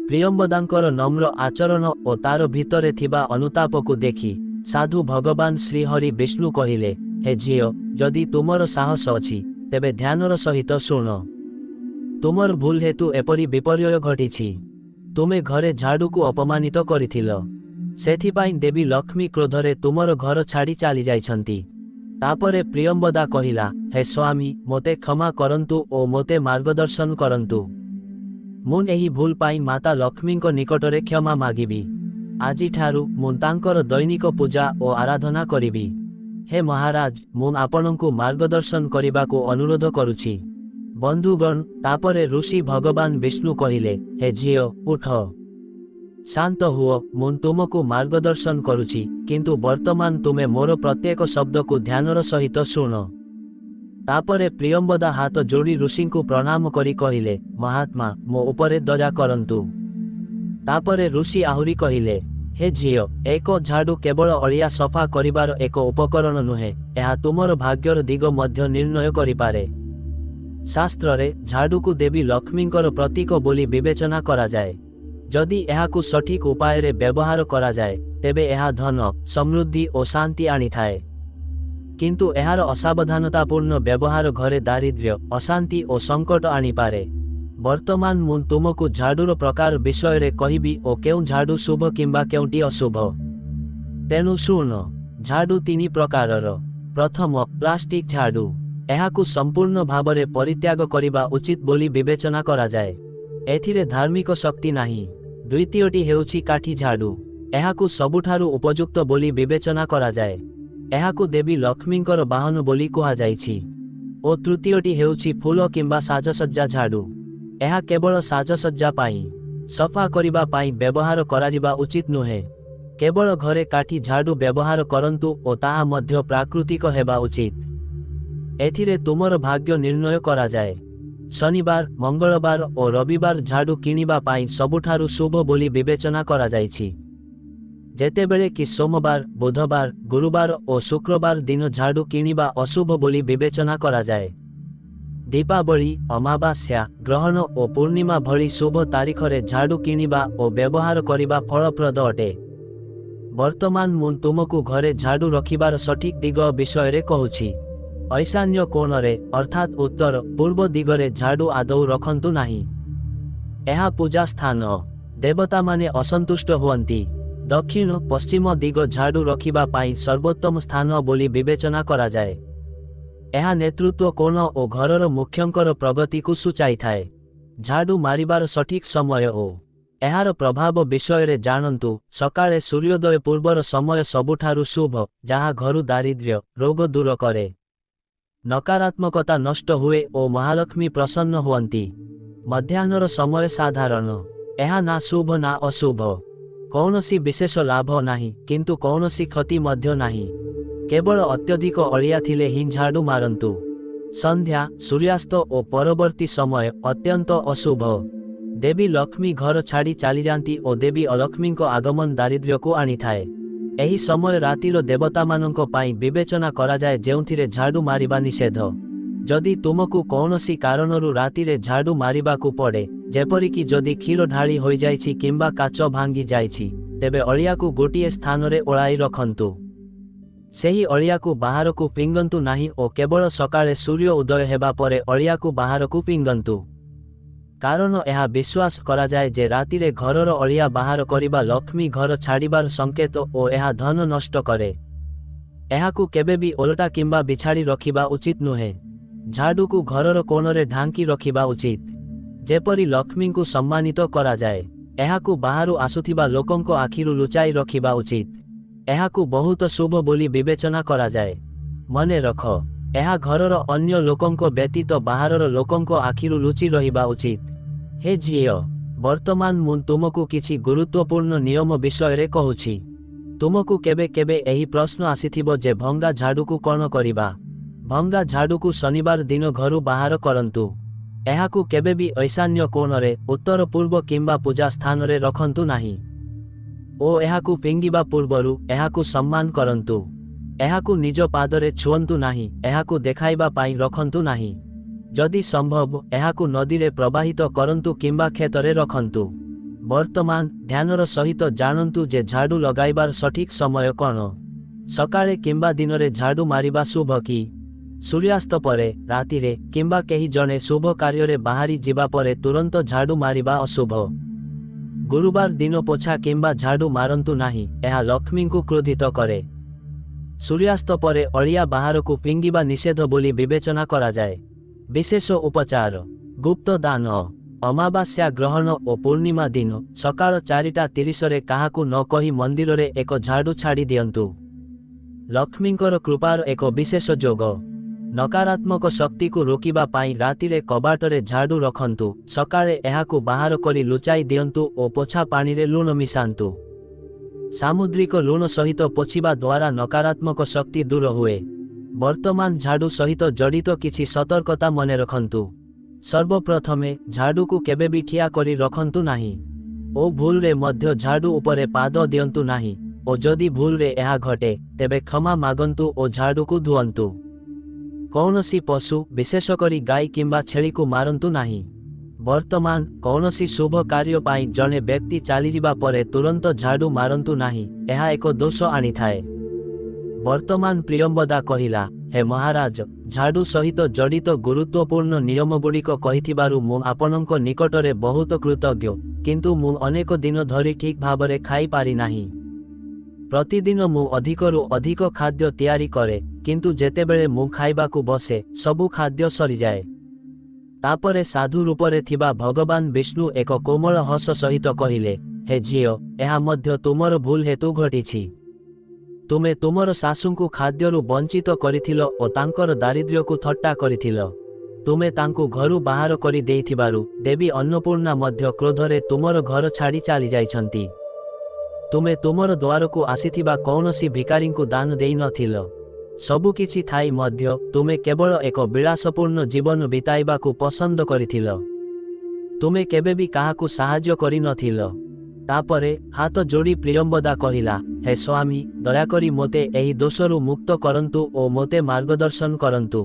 ପ୍ରିୟମ୍ବଦାଙ୍କର ନମ୍ର ଆଚରଣ ଓ ତାର ଭିତରେ ଥିବା ଅନୁତାପକୁ ଦେଖି ସାଧୁ ଭଗବାନ ଶ୍ରୀହରି ବିଷ୍ଣୁ କହିଲେ, ହେ ଝିଅ, ଯଦି ତୁମର ସାହସ ଅଛି, ତେବେ ଧ୍ୟାନର ସହିତ ଶୁଣ। ତୁମର ଭୁଲ ହେତୁ ଏପରି ବିପର୍ଯ୍ୟୟ ଘଟିଛି। ତୁମେ ଘରେ ଝାଡ଼ୁକୁ ଅପମାନିତ କରିଥିଲ। ସେଥିପାଇଁ ଦେବୀ ଲକ୍ଷ୍ମୀ କ୍ରୋଧରେ ତୁମର ଘର ଛାଡ଼ି ଚାଲିଯାଇଛନ୍ତି। ତାପରେ ପ୍ରିୟମ୍ବଦା କହିଲା, ହେ ସ୍ୱାମୀ, ମୋତେ କ୍ଷମା କରନ୍ତୁ ଓ ମୋତେ ମାର୍ଗଦର୍ଶନ କରନ୍ତୁ। ମୁଁ ଏହି ଭୁଲ ପାଇଁ ମାତା ଲକ୍ଷ୍ମୀଙ୍କ ନିକଟରେ କ୍ଷମା ମାଗିବି। ଆଜିଠାରୁ ମୁଁ ତାଙ୍କର ଦୈନିକ ପୂଜା ଓ ଆରାଧନା କରିବି। ହେ ମହାରାଜ, ମୁଁ ଆପଣଙ୍କୁ ମାର୍ଗଦର୍ଶନ କରିବାକୁ ଅନୁରୋଧ କରୁଛି। ବନ୍ଧୁଗଣ, ତାପରେ ଋଷି ଭଗବାନ ବିଷ୍ଣୁ କହିଲେ, ହେ ଝିଅ, ଉଠ, ଶାନ୍ତ ହୁଅ। ମୁଁ ତୁମକୁ ମାର୍ଗଦର୍ଶନ କରୁଛି, କିନ୍ତୁ ବର୍ତ୍ତମାନ ତୁମେ ମୋର ପ୍ରତ୍ୟେକ ଶବ୍ଦକୁ ଧ୍ୟାନର ସହିତ ଶୁଣ। ତାପରେ ପ୍ରିୟମ୍ବଦା ହାତ ଯୋଡ଼ି ଋଷିଙ୍କୁ ପ୍ରଣାମ କରି କହିଲେ, ମହାତ୍ମା, ମୋ ଉପରେ ଦୟା କରନ୍ତୁ। ତାପରେ ଋଷି ଆହୁରି କହିଲେ, ହେ ଝିଅ, ଏକ ଝାଡ଼ୁ କେବଳ ଅଳିଆ ସଫା କରିବାର ଏକ ଉପକରଣ ନୁହେଁ, ଏହା ତୁମର ଭାଗ୍ୟର ଦିଗ ମଧ୍ୟ ନିର୍ଣ୍ଣୟ କରିପାରେ। ଶାସ୍ତ୍ରରେ ଝାଡ଼ୁକୁ ଦେବୀ ଲକ୍ଷ୍ମୀଙ୍କର ପ୍ରତୀକ ବୋଲି ବିବେଚନା କରାଯାଏ। ଯଦି ଏହାକୁ ସଠିକ୍ ଉପାୟରେ ବ୍ୟବହାର କରାଯାଏ, ତେବେ ଏହା ଧନ, ସମୃଦ୍ଧି ଓ ଶାନ୍ତି ଆଣିଥାଏ। କିନ୍ତୁ ଏହାର ଅସାବଧାନତାପୂର୍ଣ୍ଣ ବ୍ୟବହାର ଘରେ ଦାରିଦ୍ର୍ୟ, ଅଶାନ୍ତି ଓ ସଙ୍କଟ ଆଣିପାରେ। ବର୍ତ୍ତମାନ ମୁଁ ତୁମକୁ ଝାଡ଼ୁର ପ୍ରକାର ବିଷୟରେ କହିବି ଓ କେଉଁ ଝାଡ଼ୁ ଶୁଭ କିମ୍ବା କେଉଁଟି ଅଶୁଭ। ତେଣୁ ଶୁଣ। ଝାଡ଼ୁ ତିନି ପ୍ରକାରର। ପ୍ରଥମ, ପ୍ଲାଷ୍ଟିକ୍ ଝାଡ଼ୁ। ଏହାକୁ ସମ୍ପୂର୍ଣ୍ଣ ଭାବରେ ପରିତ୍ୟାଗ କରିବା ଉଚିତ ବୋଲି ବିବେଚନା କରାଯାଏ। ଏଥିରେ ଧାର୍ମିକ ଶକ୍ତି ନାହିଁ। ଦ୍ୱିତୀୟଟି ହେଉଛି କାଠି ଝାଡ଼ୁ। ଏହାକୁ ସବୁଠାରୁ ଉପଯୁକ୍ତ ବୋଲି ବିବେଚନା କରାଯାଏ। ଏହାକୁ ଦେବୀ ଲକ୍ଷ୍ମୀଙ୍କର ବାହନ ବୋଲି କୁହାଯାଇଛି। ଓ ତୃତୀୟଟି ହେଉଛି ଫୁଲ କିମ୍ବା ସାଜସଜ୍ଜା ଝାଡ଼ୁ। ଏହା କେବଳ ସାଜସଜ୍ଜା ପାଇଁ, ସଫା କରିବା ପାଇଁ ବ୍ୟବହାର କରାଯିବା ଉଚିତ ନୁହେଁ। କେବଳ ଘରେ କାଠି ଝାଡ଼ୁ ବ୍ୟବହାର କରନ୍ତୁ ଓ ତାହା ମଧ୍ୟ ପ୍ରାକୃତିକ ହେବା ଉଚିତ। ଏଥିରେ ତୁମର ଭାଗ୍ୟ ନିର୍ଣ୍ଣୟ କରାଯାଏ। ଶନିବାର, ମଙ୍ଗଳବାର ଓ ରବିବାର ଝାଡ଼ୁ କିଣିବା ପାଇଁ ସବୁଠାରୁ ଶୁଭ ବୋଲି ବିବେଚନା କରାଯାଇଛି। ଯେତେବେଳେ କି ସୋମବାର, ବୁଧବାର, ଗୁରୁବାର ଓ ଶୁକ୍ରବାର ଦିନ ଝାଡ଼ୁ କିଣିବା ଅଶୁଭ ବୋଲି ବିବେଚନା କରାଯାଏ। ଦୀପାବଳି, ଅମାବାସ୍ୟା, ଗ୍ରହଣ ଓ ପୂର୍ଣ୍ଣିମା ଭଳି ଶୁଭ ତାରିଖରେ ଝାଡ଼ୁ କିଣିବା ଓ ବ୍ୟବହାର କରିବା ଫଳପ୍ରଦ ଅଟେ। ବର୍ତ୍ତମାନ ମୁଁ ତୁମକୁ ଘରେ ଝାଡ଼ୁ ରଖିବାର ସଠିକ୍ ଦିଗ ବିଷୟରେ କହୁଛି। ଈଶାନ୍ୟ କୋଣରେ, ଅର୍ଥାତ୍ ଉତ୍ତର ପୂର୍ବ ଦିଗରେ ଝାଡ଼ୁ ଆଦୌ ରଖନ୍ତୁ ନାହିଁ। ଏହା ପୂଜା ସ୍ଥାନ। ଦେବତାମାନେ ଅସନ୍ତୁଷ୍ଟ ହୁଅନ୍ତି। ଦକ୍ଷିଣ ପଶ୍ଚିମ ଦିଗ ଝାଡ଼ୁ ରଖିବା ପାଇଁ ସର୍ବୋତ୍ତମ ସ୍ଥାନ ବୋଲି ବିବେଚନା କରାଯାଏ। ଏହା ନେତୃତ୍ୱ କୋଣ ଓ ଘରର ମୁଖ୍ୟଙ୍କର ପ୍ରଗତିକୁ ସୂଚାଇଥାଏ। ଝାଡ଼ୁ ମାରିବାର ସଠିକ୍ ସମୟ ଓ ଏହାର ପ୍ରଭାବ ବିଷୟରେ ଜାଣନ୍ତୁ। ସକାଳେ ସୂର୍ଯ୍ୟୋଦୟ ପୂର୍ବର ସମୟ ସବୁଠାରୁ ଶୁଭ, ଯାହା ଘରୁ ଦାରିଦ୍ର୍ୟ, ରୋଗ ଦୂର କରେ। ନକାରାତ୍ମକତା ନଷ୍ଟ ହୁଏ ଓ ମହାଲକ୍ଷ୍ମୀ ପ୍ରସନ୍ନ ହୁଅନ୍ତି। ମଧ୍ୟାହ୍ନର ସମୟ ସାଧାରଣ। ଏହା ନା ଶୁଭ ନା ଅଶୁଭ। କୌଣସି ବିଶେଷ ଲାଭ ନାହିଁ, କିନ୍ତୁ କୌଣସି କ୍ଷତି ମଧ୍ୟ ନାହିଁ। କେବଳ ଅତ୍ୟଧିକ ଅଳିଆ ଥିଲେ ହିଁ ଝାଡ଼ୁ ମାରନ୍ତୁ। ସନ୍ଧ୍ୟା, ସୂର୍ଯ୍ୟାସ୍ତ ଓ ପରବର୍ତ୍ତୀ ସମୟ ଅତ୍ୟନ୍ତ ଅଶୁଭ। ଦେବୀ ଲକ୍ଷ୍ମୀ ଘର ଛାଡ଼ି ଚାଲିଯାନ୍ତି ଓ ଦେବୀ ଅଲକ୍ଷ୍ମୀଙ୍କ ଆଗମନ ଦାରିଦ୍ର୍ୟକୁ ଆଣିଥାଏ। ଏହି ସମୟ ରାତିର ଦେବତାମାନଙ୍କ ପାଇଁ ବିବେଚନା କରାଯାଏ, ଯେଉଁଥିରେ ଝାଡ଼ୁ ମାରିବା ନିଷେଧ। ଯଦି ତୁମକୁ କୌଣସି କାରଣରୁ ରାତିରେ ଝାଡ଼ୁ ମାରିବାକୁ ପଡ଼େ, ଯେପରିକି ଯଦି କ୍ଷୀର ଢାଳି ହୋଇଯାଇଛି କିମ୍ବା କାଚ ଭାଙ୍ଗି ଯାଇଛି, ତେବେ ଅଳିଆକୁ ଗୋଟିଏ ସ୍ଥାନରେ ଓଳାଇ ରଖନ୍ତୁ। ସେହି ଅଳିଆକୁ ବାହାରକୁ ଫିଙ୍ଗନ୍ତୁ ନାହିଁ ଓ କେବଳ ସକାଳେ ସୂର୍ଯ୍ୟ ଉଦୟ ହେବା ପରେ ଅଳିଆକୁ ବାହାରକୁ ଫିଙ୍ଗନ୍ତୁ। କାରଣ ଏହା ବିଶ୍ୱାସ କରାଯାଏ ଯେ ରାତିରେ ଘରର ଅଳିଆ ବାହାର କରିବା ଲକ୍ଷ୍ମୀ ଘର ଛାଡ଼ିବାର ସଂକେତ ଓ ଏହା ଧନ ନଷ୍ଟ କରେ। ଏହାକୁ କେବେ ବି ଓଲଟା କିମ୍ବା ବିଛାଡ଼ି ରଖିବା ଉଚିତ ନୁହେଁ। ଝାଡ଼ୁକୁ ଘରର କୋଣରେ ଢାଙ୍କି ରଖିବା ଉଚିତ, ଯେପରି ଲକ୍ଷ୍ମୀଙ୍କୁ ସମ୍ମାନିତ କରାଯାଏ। ଏହାକୁ ବାହାରୁ ଆସୁଥିବା ଲୋକଙ୍କ ଆଖିରୁ ଲୁଚାଇ ରଖିବା ଉଚିତ। ଏହାକୁ ବହୁତ ଶୁଭ ବୋଲି ବିବେଚନା କରାଯାଏ। ମନେ ରଖ, ଏହା ଘରର ଅନ୍ୟ ଲୋକଙ୍କ ବ୍ୟତୀତ ବାହାରର ଲୋକଙ୍କ ଆଖିରୁ ଲୁଚି ରହିବା ଉଚିତ। ହେ ଝିଅ, ବର୍ତ୍ତମାନ ମୁଁ ତୁମକୁ କିଛି ଗୁରୁତ୍ୱପୂର୍ଣ୍ଣ ନିୟମ ବିଷୟରେ କହୁଛି। ତୁମକୁ କେବେ କେବେ ଏହି ପ୍ରଶ୍ନ ଆସିଥିବ ଯେ ଭଙ୍ଗା ଝାଡ଼ୁକୁ କ'ଣ କରିବା? ଭଙ୍ଗା ଝାଡ଼ୁକୁ ଶନିବାର ଦିନ ଘରୁ ବାହାର କରନ୍ତୁ। ଏହାକୁ କେବେ ବି ଈଶାନ୍ୟ କୋଣରେ, ଉତ୍ତର ପୂର୍ବ କିମ୍ବା ପୂଜା ସ୍ଥାନରେ ରଖନ୍ତୁ ନାହିଁ। ଓ ଏହାକୁ ଫିଙ୍ଗିବା ପୂର୍ବରୁ ଏହାକୁ ସମ୍ମାନ କରନ୍ତୁ। ଏହାକୁ ନିଜ ପାଦରେ ଛୁଅନ୍ତୁ ନାହିଁ। ଏହାକୁ ଦେଖାଇବା ପାଇଁ ରଖନ୍ତୁ ନାହିଁ। ଯଦି ସମ୍ଭବ, ଏହାକୁ ନଦୀରେ ପ୍ରବାହିତ କରନ୍ତୁ କିମ୍ବା କ୍ଷେତରେ ରଖନ୍ତୁ। ବର୍ତ୍ତମାନ ଧ୍ୟାନର ସହିତ ଜାଣନ୍ତୁ ଯେ ଝାଡ଼ୁ ଲଗାଇବାର ସଠିକ୍ ସମୟ କ'ଣ? ସକାଳେ କିମ୍ବା ଦିନରେ ଝାଡ଼ୁ ମାରିବା ଶୁଭ କି? ସୂର୍ଯ୍ୟାସ୍ତ ପରେ, ରାତିରେ, କିମ୍ବା କେହି ଜଣେ ଶୁଭ କାର୍ଯ୍ୟରେ ବାହାରି ଯିବା ପରେ ତୁରନ୍ତ ଝାଡ଼ୁ ମାରିବା ଅଶୁଭ। ଗୁରୁବାର ଦିନ ପୋଛା କିମ୍ବା ଝାଡ଼ୁ ମାରନ୍ତୁ ନାହିଁ। ଏହା ଲକ୍ଷ୍ମୀଙ୍କୁ କ୍ରୋଧିତ କରେ। ସୂର୍ଯ୍ୟାସ୍ତ ପରେ ଅଳିଆ ବାହାରକୁ ଫିଙ୍ଗିବା ନିଷେଧ ବୋଲି ବିବେଚନା କରାଯାଏ। ବିଶେଷ ଉପଚାର, ଗୁପ୍ତ ଦାନ, ଅମାବାସ୍ୟା ଗ୍ରହଣ ଓ ପୂର୍ଣ୍ଣିମା ଦିନ ସକାଳ 4:30ରେ କାହାକୁ ନ କହି ମନ୍ଦିରରେ ଏକ ଝାଡ଼ୁ ଛାଡ଼ି ଦିଅନ୍ତୁ। ଲକ୍ଷ୍ମୀଙ୍କର କୃପାର ଏକ ବିଶେଷ ଯୋଗ। ନକାରାତ୍ମକ ଶକ୍ତିକୁ ରୋକିବା ପାଇଁ ରାତିରେ କବାଟରେ ଝାଡ଼ୁ ରଖନ୍ତୁ। ସକାଳେ ଏହାକୁ ବାହାର କରି ଲୁଚାଇ ଦିଅନ୍ତୁ ଓ ପୋଛା ପାଣିରେ ଲୁଣ ମିଶାନ୍ତୁ। ସାମୁଦ୍ରିକ ଲୁଣ ସହିତ ପୋଛିବା ଦ୍ୱାରା ନକାରାତ୍ମକ ଶକ୍ତି ଦୂର ହୁଏ। ବର୍ତ୍ତମାନ ଝାଡ଼ୁ ସହିତ ଜଡ଼ିତ କିଛି ସତର୍କତା ମନେ ରଖନ୍ତୁ। ସର୍ବପ୍ରଥମେ, ଝାଡ଼ୁକୁ କେବେ ବି ଠିଆ କରି ରଖନ୍ତୁ ନାହିଁ ଓ ଭୁଲରେ ମଧ୍ୟ ଝାଡ଼ୁ ଉପରେ ପାଦ ଦିଅନ୍ତୁ ନାହିଁ। ଓ ଯଦି ଭୁଲରେ ଏହା ଘଟେ, ତେବେ କ୍ଷମା ମାଗନ୍ତୁ ଓ ଝାଡ଼ୁକୁ ଧୁଅନ୍ତୁ। କୌଣସି ପଶୁ, ବିଶେଷ କରି ଗାଈ କିମ୍ବା ଛେଳିକୁ ମାରନ୍ତୁ ନାହିଁ। ବର୍ତ୍ତମାନ କୌଣସି ଶୁଭ କାର୍ଯ୍ୟ ପାଇଁ ଜଣେ ବ୍ୟକ୍ତି ଚାଲିଯିବା ପରେ ତୁରନ୍ତ ଝାଡ଼ୁ ମାରନ୍ତୁ ନାହିଁ। ଏହା ଏକ ଦୋଷ ଆଣିଥାଏ। ବର୍ତ୍ତମାନ ପ୍ରିୟମ୍ବଦା କହିଲା, ହେ ମହାରାଜ, ଝାଡ଼ୁ ସହିତ ଜଡ଼ିତ ଗୁରୁତ୍ୱପୂର୍ଣ୍ଣ ନିୟମଗୁଡ଼ିକ କହିଥିବାରୁ ମୁଁ ଆପଣଙ୍କ ନିକଟରେ ବହୁତ କୃତଜ୍ଞ, କିନ୍ତୁ ମୁଁ ଅନେକ ଦିନ ଧରି ଠିକ୍ ଭାବରେ ଖାଇପାରି ନାହିଁ। ପ୍ରତିଦିନ ମୁଁ ଅଧିକରୁ ଅଧିକ ଖାଦ୍ୟ ତିଆରି କରେ, କିନ୍ତୁ ଯେତେବେଳେ ମୁଁ ଖାଇବାକୁ ବସେ, ସବୁ ଖାଦ୍ୟ ସରିଯାଏ। ତାପରେ ସାଧୁ ରୂପରେ ଥିବା ଭଗବାନ ବିଷ୍ଣୁ ଏକ କୋମଳ ହସ ସହିତ କହିଲେ, ହେ ଝିଅ, ଏହା ମଧ୍ୟ ତୁମର ଭୁଲ ହେତୁ ଘଟିଛି। ତୁମେ ତୁମର ଶାଶୁଙ୍କୁ ଖାଦ୍ୟରୁ ବଞ୍ଚିତ କରିଥିଲ ଓ ତାଙ୍କର ଦାରିଦ୍ର୍ୟକୁ ଥଟ୍ଟା କରିଥିଲ। ତୁମେ ତାଙ୍କୁ ଘରୁ ବାହାର କରି ଦେଇଥିବାରୁ ଦେବୀ ଅନ୍ନପୂର୍ଣ୍ଣା ମଧ୍ୟ କ୍ରୋଧରେ ତୁମର ଘର ଛାଡ଼ି ଚାଲିଯାଇଛନ୍ତି। ତୁମେ ତୁମର ଦ୍ୱାରକୁ ଆସିଥିବା କୌଣସି ଭିକାରୀଙ୍କୁ ଦାନ ଦେଇନଥିଲ। ସବୁକିଛି ଥାଇ ମଧ୍ୟ ତୁମେ କେବଳ ଏକ ବିଳାସପୂର୍ଣ୍ଣ ଜୀବନ ବିତାଇବାକୁ ପସନ୍ଦ କରିଥିଲ। ତୁମେ କେବେ ବି କାହାକୁ ସାହାଯ୍ୟ କରିନଥିଲ। ତାପରେ ହାତ ଯୋଡ଼ି ପ୍ରିୟମ୍ବଦା କହିଲା, ହେ ସ୍ୱାମୀ, ଦୟାକରି ମୋତେ ଏହି ଦୋଷରୁ ମୁକ୍ତ କରନ୍ତୁ ଓ ମୋତେ ମାର୍ଗଦର୍ଶନ କରନ୍ତୁ।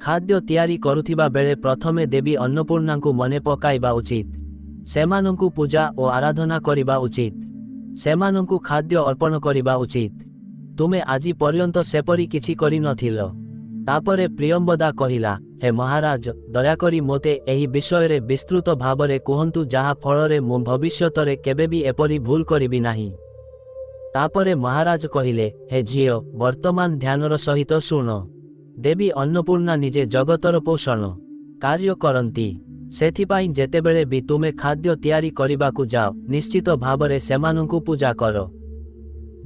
ଖାଦ୍ୟ ତିଆରି କରୁଥିବା ବେଳେ ପ୍ରଥମେ ଦେବୀ ଅନ୍ନପୂର୍ଣ୍ଣାଙ୍କୁ ମନେ ପକାଇବା ଉଚିତ। ସେମାନଙ୍କୁ ପୂଜା ଓ ଆରାଧନା କରିବା ଉଚିତ। ସେମାନଙ୍କୁ ଖାଦ୍ୟ ଅର୍ପଣ କରିବା ଉଚିତ। ତୁମେ ଆଜି ପର୍ଯ୍ୟନ୍ତ ସେପରି କିଛି କରିନଥିଲ। ତାପରେ ପ୍ରିୟମ୍ବଦା କହିଲା, हे महाराज दयाकरी मोते एही विषय विस्तृत भावरे कुहंतु जहा फलरे मु भविष्यतरे केबे भी एपरी भूल करिबि नाही। तापरे महाराज कहिले, हे झियो वर्तमान ध्यानर सहित शुण। देवी अन्नपूर्णा निजे जगतर पोषण कार्य करंती। सेथिपाई जेतेबेले भी तुमे खाद्य तैयारी करिबाकू जाओ निश्चित भावरे सेमानंकु पूजा करो।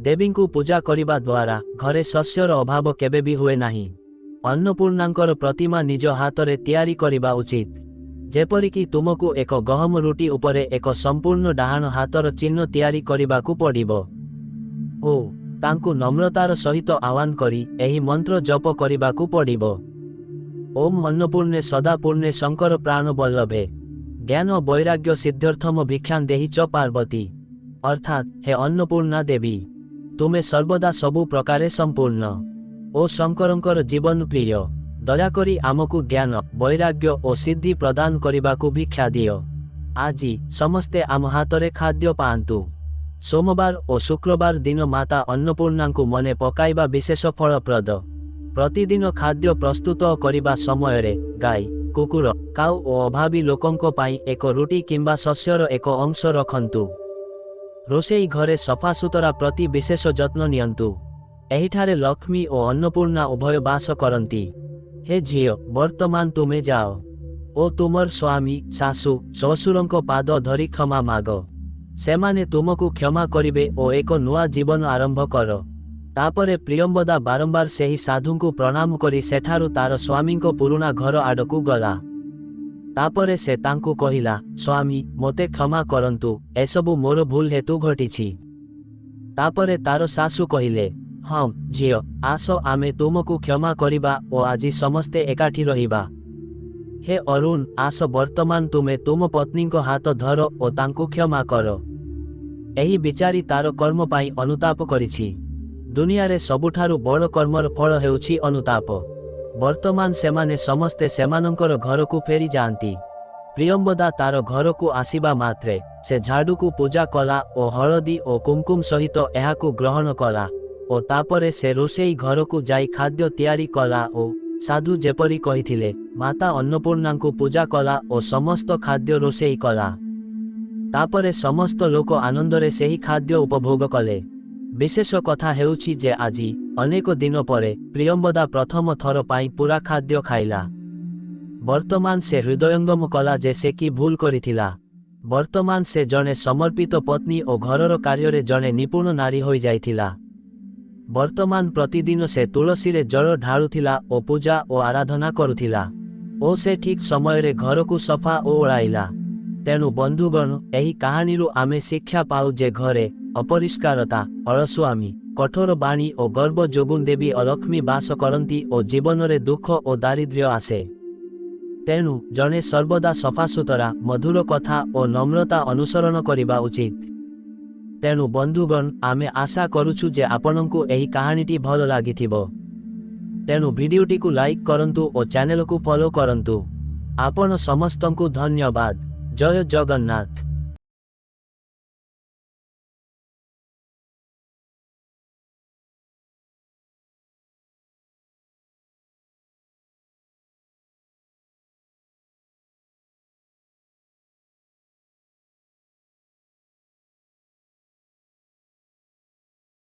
देवींकु पूजा करिबा द्वारा घरे शस्यर अभाव केबे भी हुए नाही। अन्नपूर्णांकर प्रतिमा निज हातरे तैयारी करिबा उचित। जेपरिकी तुमकु एक गहम रुटी उपरे एक संपूर्ण डाहाण हातर चिन्ह तैयारी करिबाकू पड़िबो। ओ तांकु नम्रतार सहित आह्वान करी एही मंत्र जप करिबाकू पड़िबो। ओम अन्नपूर्णे सदा पूर्णे शंकर प्राण बल्लभे ज्ञान वैराग्य सिद्ध्यर्थम भिक्षां देहि च पार्वती। अर्थात हे अन्नपूर्णा देवी तुमे सर्वदा सबु प्रकारे संपूर्ण। ओ शंकरंकर जीवन प्रिय दयाकरी आमकु ज्ञान वैराग्य और सिद्धि प्रदान करिबाकू भिक्षा दियो। आजी समस्ते आम हातरे खाद्य पाआंतु। सोमवार और शुक्रवार दिन माता अन्नपूर्णांकु मने पकाइबा विशेष फलप्रद। प्रतिदिन खाद्य प्रस्तुत करिबा समयरे गाय कुकुर काउ और अभावी लोकंको पाई एक रुटी किंबा शस्यर एक अंश रखंतु। रोषेई घरे सफासुतरा प्रति विशेष जत्न नियंतु। एहिठारे लक्ष्मी और अन्नपूर्णा उभय बास करंती। हे झियो वर्तमान तुमे जाओ ओ तुमर स्वामी सासु ससुरंको पाद धरी क्षमा माग। सेमाने तुमकु क्षमा करिबे ओ एक नुआ जीवन आरंभ कर। तापरे प्रियंबदा बारंबार सेही साधुंकु प्रणाम करी सेठारु तार स्वामींको पुरुणा घर आडकु गला। तापरे से तांकु कहिला, स्वामी मोते क्षमा करंतु एसबु मोर भूल हेतु घटिछि। तापरे तार सासु कहिले, हाँ झियो आस आमे तुमकु क्षमा करिबा ओ आजी समस्ते एकाठी रहिबा। हे अरुण आस वर्तमान तुमे तुम पत्नीको हाथ धर ओ तांकु क्षमा कर। एही बिचारी तार कर्म पाई अनुताप करिछि। दुनियारे सबुठारु बड़ कर्मर फल हेउछि अनुताप। वर्तमान सेमाने समस्ते सेमानंकर घरकु फेरी जाआंती। प्रियंबदा तार घरकु आसिबा मात्रे से झाड़ूकु पूजा कला ओ हळदी ओ कुमकुम सहित एहाकु ग्रहण कला ओ तापरे से रोषेई घरकु जाई खाद्य तैयारी कला ओ साधु जेपरी कहिथिले माता अन्नपूर्णांकु पूजा कला ओ समस्त खाद्य रोषेई कला। तापरे समस्त लोक आनंदरे सेही खाद्य उपभोग कले। विशेष कथा हेउछि जे आजी अनेक दिन परे प्रियंबदा प्रथम थर पाई पूरा खाद्य खाइला। वर्तमान से हृदयंगम कला जे से की भूल करिथिला। वर्तमान से जने समर्पित पत्नी और घरर कार्य जने निपुण नारी होई जाइथिला। वर्तमान प्रतिदिन से तुलसी रे जल ढाळुथिला ओ पूजा और आराधना करुथिला ओ से ठीक समय रे घर को सफा ओ ओळाइला। तेणु बंधुगण एही कहानी आमे शिक्षा पाऊ जे घरे अपरिष्कारता अलसुआमी कठोर बाणी और गर्व जोगुन देवी अलक्ष्मी बास करती और जीवन रे दुख और दारिद्र्य आसे। तेणु जने सर्वदा सफासुतरा मधुर कथा और नम्रता अनुसरण करिबा उचित। तेणु बंधुगण आमे आशा करुछु जे आपनंकु एही कहानीटी भल लागिथिबो। तेणु भिडियोटी को लाइक करंतु और चैनल को फॉलो करंतु। आपण समस्तंकु धन्यवाद। जय जगन्नाथ।